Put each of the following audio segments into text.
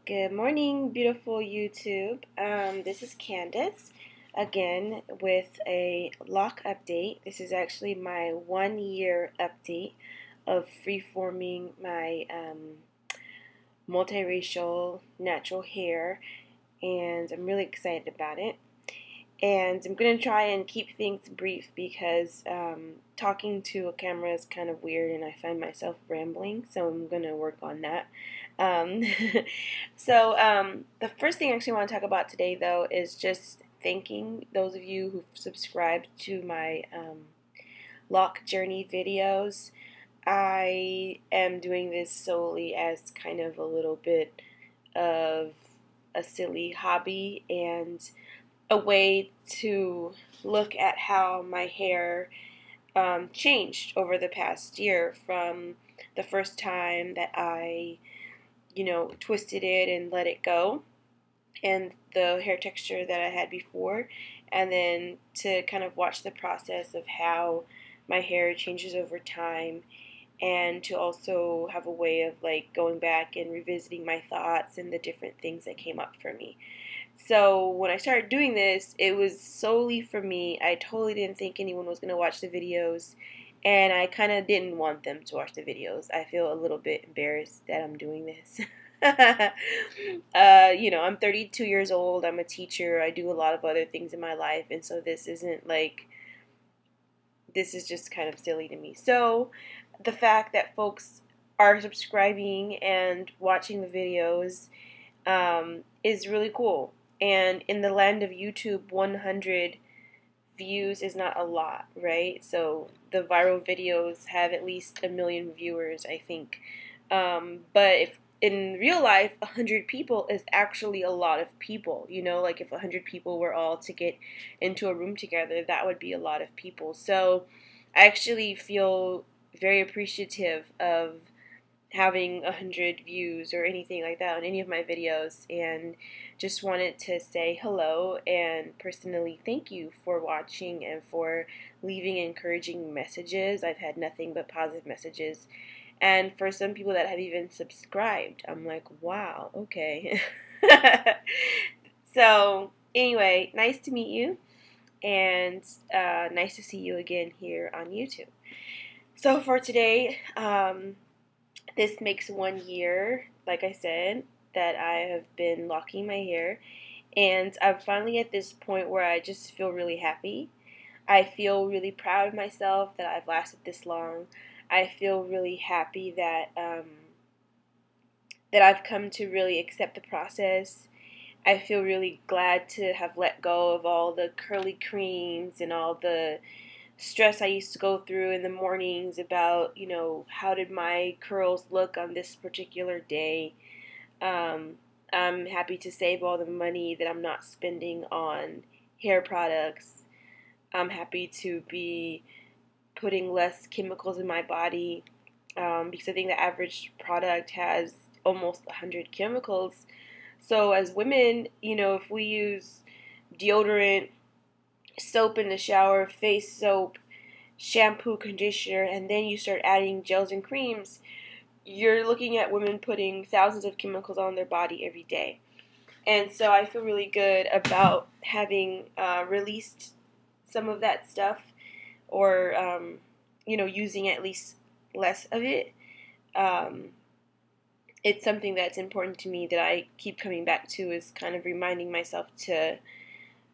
Good morning, beautiful YouTube. This is Candice again with a lock update. This is actually my 1 year update of freeforming my multiracial natural hair, and I'm really excited about it. And I'm going to try and keep things brief because talking to a camera is kind of weird and I find myself rambling, so I'm going to work on that. Um, the first thing I actually want to talk about today, though, is just thanking those of you who've subscribed to my lock journey videos. I am doing this solely as kind of a little bit of a silly hobby and a way to look at how my hair changed over the past year from the first time that I, twisted it and let it go, and the hair texture that I had before, and then to kind of watch the process of how my hair changes over time, and to also have a way of like going back and revisiting my thoughts and the different things that came up for me. So when I started doing this, it was solely for me. I totally didn't think anyone was going to watch the videos, and I kind of didn't want them to watch the videos. I feel a little bit embarrassed that I'm doing this. I'm 32 years old. I'm a teacher. I do a lot of other things in my life, and so this is just kind of silly to me. So the fact that folks are subscribing and watching the videos is really cool. And in the land of YouTube, 100 views is not a lot, right? So the viral videos have at least 1 million viewers, I think. But if in real life, 100 people is actually a lot of people. Like if 100 people were all to get into a room together, that would be a lot of people. So I actually feel very appreciative of having 100 views or anything like that on any of my videos, and just wanted to say hello and personally thank you for watching and for leaving encouraging messages. I've had nothing but positive messages, and for some people that have even subscribed, I'm like, wow, okay. So anyway, nice to meet you, and nice to see you again here on YouTube. So for today, this makes 1 year, like I said, that I have been locking my hair, and I'm finally at this point where I just feel really happy. I feel really proud of myself that I've lasted this long. I feel really happy that that I've come to really accept the process. I feel really glad to have let go of all the curly creams and all the stress I used to go through in the mornings about, how did my curls look on this particular day. I'm happy to save all the money that I'm not spending on hair products. I'm happy to be putting less chemicals in my body, because I think the average product has almost 100 chemicals. So as women, if we use deodorant, soap in the shower, face soap, shampoo, conditioner, and then you start adding gels and creams, you're looking at women putting thousands of chemicals on their body every day. And so I feel really good about having released some of that stuff, or using at least less of it. It's something that's important to me that I keep coming back to, is kind of reminding myself to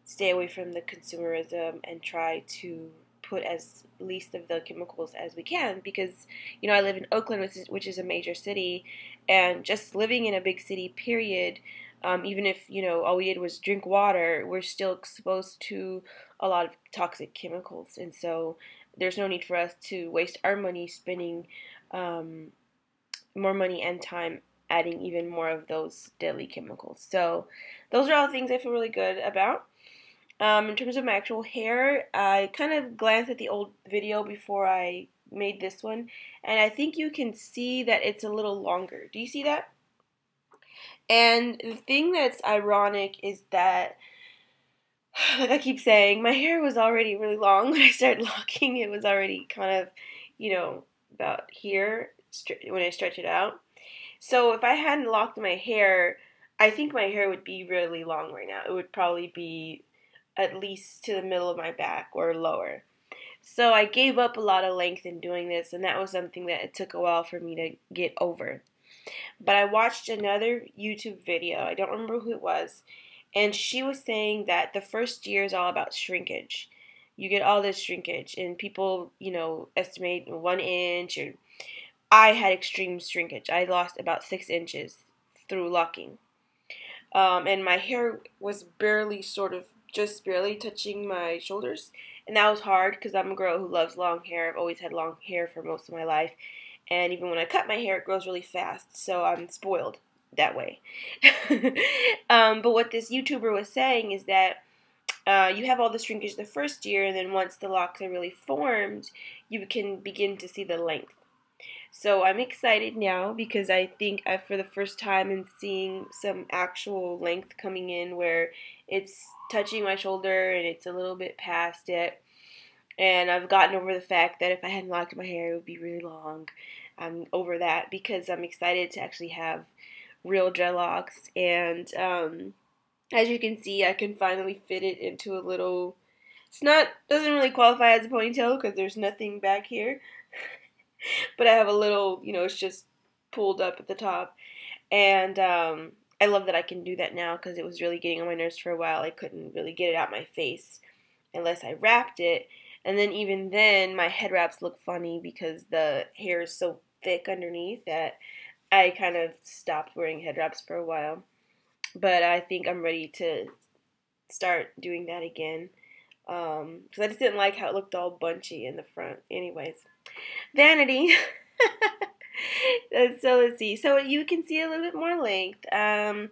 stay away from the consumerism and try to put as least of the chemicals as we can, because I live in Oakland, which is a major city, and just living in a big city period, even if all we did was drink water, we're still exposed to a lot of toxic chemicals, and so there's no need for us to waste our money spending more money and time adding even more of those deadly chemicals. So those are all things I feel really good about. In terms of my actual hair, I kind of glanced at the old video before I made this one, and I think you can see that it's a little longer. Do you see that? And the thing that's ironic is that, like I keep saying, my hair was already really long when I started locking. It was already kind of, about here when I stretch it out. So if I hadn't locked my hair, I think my hair would be really long right now. It would probably be at least to the middle of my back or lower. So I gave up a lot of length in doing this, and that was something that it took a while for me to get over. But I watched another YouTube video. I don't remember who it was. And she was saying that the first year is all about shrinkage. You get all this shrinkage, and people, estimate 1 inch. Or I had extreme shrinkage. I lost about 6 inches through locking. And my hair was barely, just barely touching my shoulders. And that was hard because I'm a girl who loves long hair. I've always had long hair for most of my life. And even when I cut my hair, it grows really fast. So I'm spoiled that way. But what this YouTuber was saying is that you have all the shrinkage the first year, and then once the locks are really formed, you can begin to see the length. So I'm excited now because I think for the first time I'm seeing some actual length coming in where it's touching my shoulder and it's a little bit past it. And I've gotten over the fact that if I hadn't locked my hair, it would be really long. I'm over that because I'm excited to actually have real dreadlocks. And as you can see, I can finally fit it into a little. Doesn't really qualify as a ponytail because there's nothing back here. But I have a little, it's just pulled up at the top. And I love that I can do that now because it was really getting on my nerves for a while. I couldn't really get it out my face unless I wrapped it. And then even then, my head wraps look funny because the hair is so thick underneath that I kind of stopped wearing head wraps for a while. But I think I'm ready to start doing that again. Because I just didn't like how it looked all bunchy in the front. Anyways, vanity. So let's see. So you can see a little bit more length. I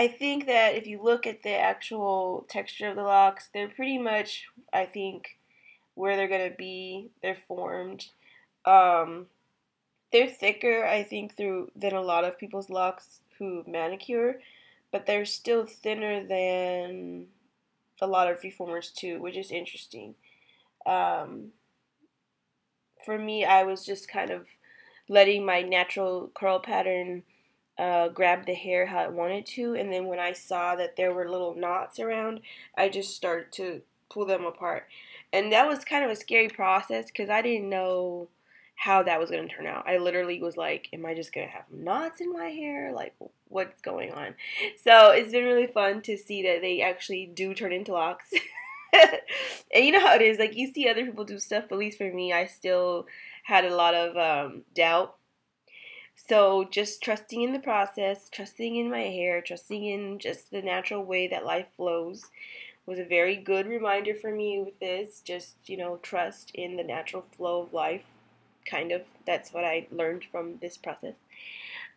think that if you look at the actual texture of the locks, they're pretty much, I think, where they're going to be. They're formed. They're thicker, I think, than a lot of people's locks who manicure, but they're still thinner than a lot of freeformers too, which is interesting. For me, I was just kind of letting my natural curl pattern grab the hair how it wanted to, and then when I saw that there were little knots around, I just started to pull them apart. And that was kind of a scary process because I didn't know how that was going to turn out. I literally was like, am I just going to have knots in my hair? Like, what's going on? So it's been really fun to see that they actually do turn into locks. And you know how it is, like you see other people do stuff, but at least for me, I still had a lot of doubt. So just trusting in the process, trusting in my hair, trusting in just the natural way that life flows was a very good reminder for me with this. Just, trust in the natural flow of life. Kind of. That's what I learned from this process.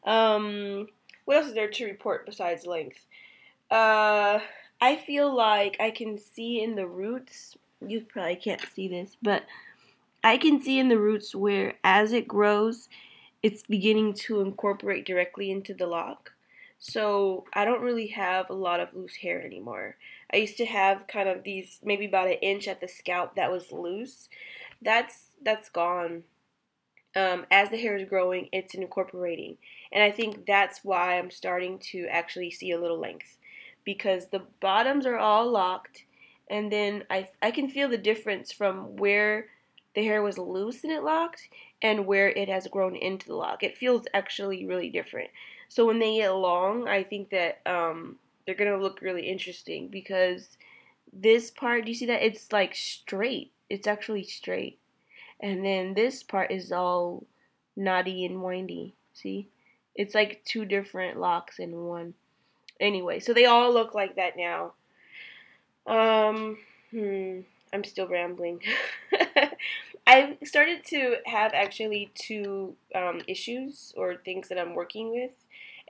What else is there to report besides length? I feel like I can see in the roots, you probably can't see this, but I can see in the roots where as it grows, it's beginning to incorporate directly into the lock. So I don't really have a lot of loose hair anymore. I used to have kind of these, maybe about 1 inch at the scalp that was loose. That's gone. As the hair is growing, it's incorporating. And I think that's why I'm starting to actually see a little length. Because the bottoms are all locked, and then I can feel the difference from where the hair was loose and it locked and where it has grown into the lock. It feels actually really different. So when they get long, I think that they're going to look really interesting because this part, do you see that? It's like straight. It's actually straight. And then this part is all knotty and windy. See? It's like two different locks in one. Anyway, so they all look like that now. I'm still rambling. I've started to have actually two issues or things that I'm working with.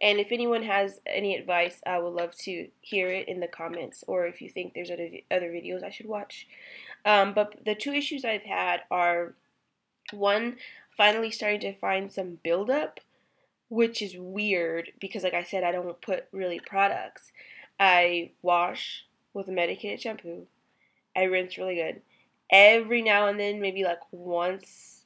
And if anyone has any advice, I would love to hear it in the comments. Or if you think there's other videos I should watch. But the two issues I've had are, one, finally starting to find some buildup, which is weird because, like I said, I don't put really products. I wash with a medicated shampoo. I rinse really good. Every now and then, maybe like once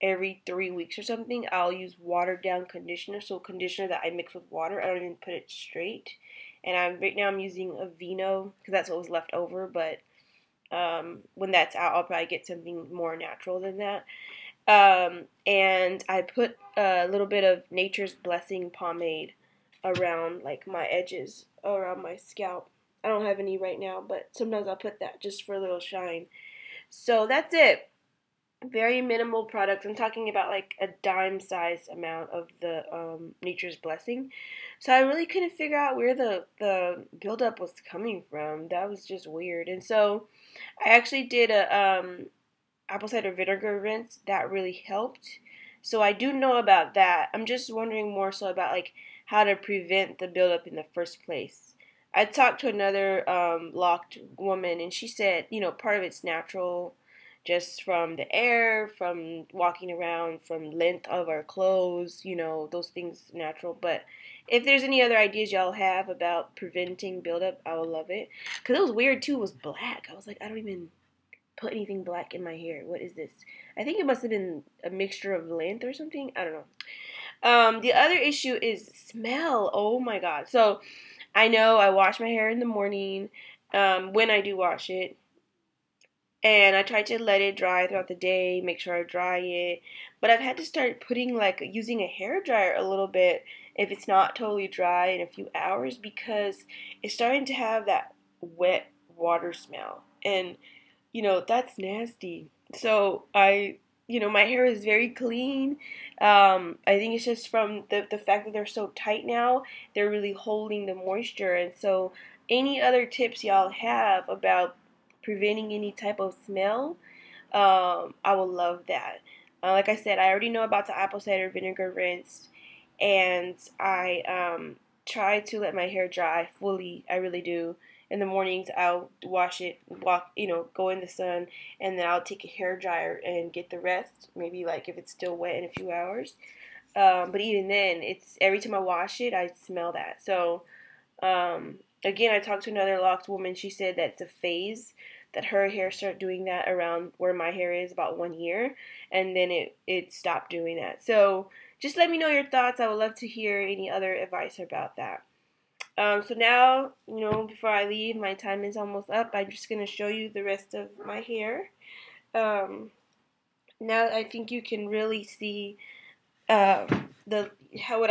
every 3 weeks or something, I'll use watered down conditioner. So conditioner that I mix with water. I don't even put it straight. And right now I'm using Aveeno because that's what was left over. But when that's out, I'll probably get something more natural than that. And I put a little bit of Nature's Blessing pomade around like my edges, around my scalp. I don't have any right now, but sometimes I'll put that just for a little shine. So that's it. Very minimal products. I'm talking about like a dime size amount of the Nature's Blessing. So I really couldn't figure out where the buildup was coming from. That was just weird. And so I actually did a apple cider vinegar rinse. That really helped. So I do know about that. I'm just wondering more so about like how to prevent the buildup in the first place. I talked to another locked woman, and she said, part of it's natural, just from the air, from walking around, from length of our clothes, those things natural. But if there's any other ideas y'all have about preventing buildup, I would love it. Because it was weird too, it was black. I was like, I don't even put anything black in my hair. What is this? I think it must have been a mixture of length or something. I don't know. The other issue is smell. Oh my god. So I know I wash my hair in the morning, when I do wash it, and I try to let it dry throughout the day, make sure I dry it. But I've had to start using a hair dryer a little bit if it's not totally dry in a few hours, because it's starting to have that wet water smell. And that's nasty. So my hair is very clean. I think it's just from the fact that they're so tight now, they're really holding the moisture. And so any other tips y'all have about preventing any type of smell, I would love that. Like I said, I already know about the apple cider vinegar rinse, and I try to let my hair dry fully. I really do. In the mornings, I'll wash it, go in the sun, and then I'll take a hair dryer and get the rest. Maybe like if it's still wet in a few hours. But even then, it's every time I wash it, I smell that. So again, I talked to another locked woman. She said that it's a phase, that her hair started doing that around where my hair is about 1 year, and then it stopped doing that. So just let me know your thoughts. I would love to hear any other advice about that. So now, before I leave, my time is almost up. I'm just going to show you the rest of my hair. Now I think you can really see what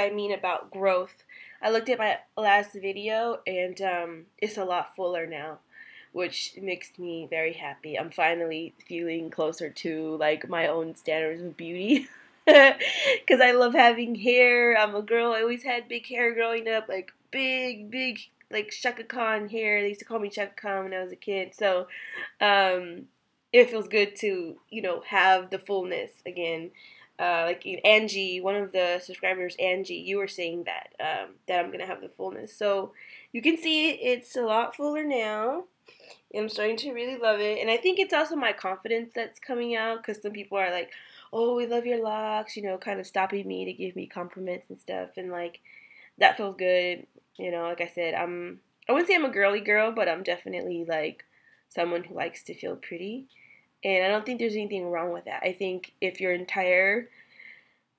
I mean about growth. I looked at my last video, and it's a lot fuller now, which makes me very happy. I'm finally feeling closer to like my own standards of beauty. Because I love having hair. I'm a girl. I always had big hair growing up, like big, like Shaka Khan hair. They used to call me Shaka Khan when I was a kid. So it feels good to, have the fullness again. Like Angie, one of the subscribers, Angie, you were saying that that I'm gonna have the fullness. So you can see it's a lot fuller now. I'm starting to really love it, and I think it's also my confidence that's coming out, because some people are like, "Oh, we love your locks," kind of stopping me to give me compliments and stuff, and like that feels good. Like I said, I wouldn't say I'm a girly girl, but I'm definitely like someone who likes to feel pretty. And I don't think there's anything wrong with that. I think if your entire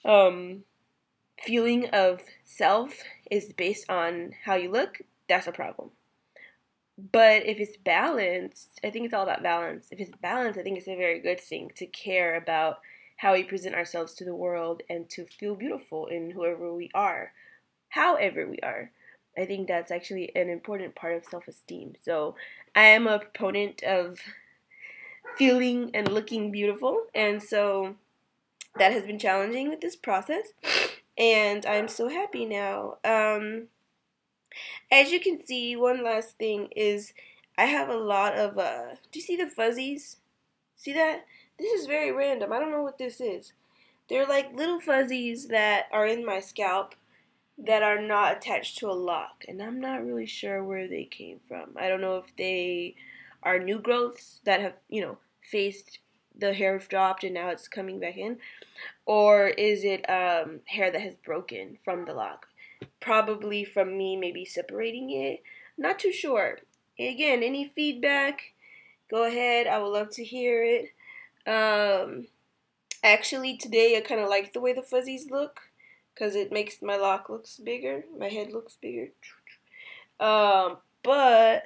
feeling of self is based on how you look, that's a problem. But if it's balanced, I think it's all about balance. If it's balanced, I think it's a very good thing to care about how we present ourselves to the world and to feel beautiful in whoever we are, however we are. I think that's actually an important part of self-esteem. So I am a proponent of feeling and looking beautiful, and so that has been challenging with this process, and I'm so happy now. As you can see, one last thing is I have a lot of do you see the fuzzies? See that? This is very random. I don't know what this is. They're like little fuzzies that are in my scalp that are not attached to a lock, and I'm not really sure where they came from. I don't know if they are new growths that have, faced the hair dropped and now it's coming back in, or is it hair that has broken from the lock? Probably from me maybe separating it. Not too sure. Again, any feedback, go ahead. I would love to hear it. Actually, today I kind of like the way the fuzzies look because it makes my lock looks bigger. My head looks bigger. But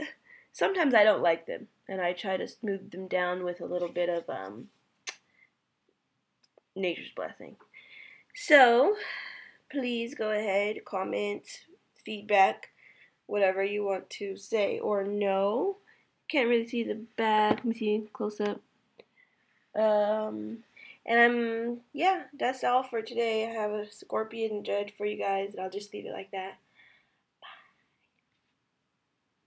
sometimes I don't like them, and I try to smooth them down with a little bit of nature's blessing. So, please go ahead, comment, feedback, whatever you want to say or know. Can't really see the back. Let me see close up. Yeah, that's all for today. I have a scorpion judge for you guys, and I'll just leave it like that.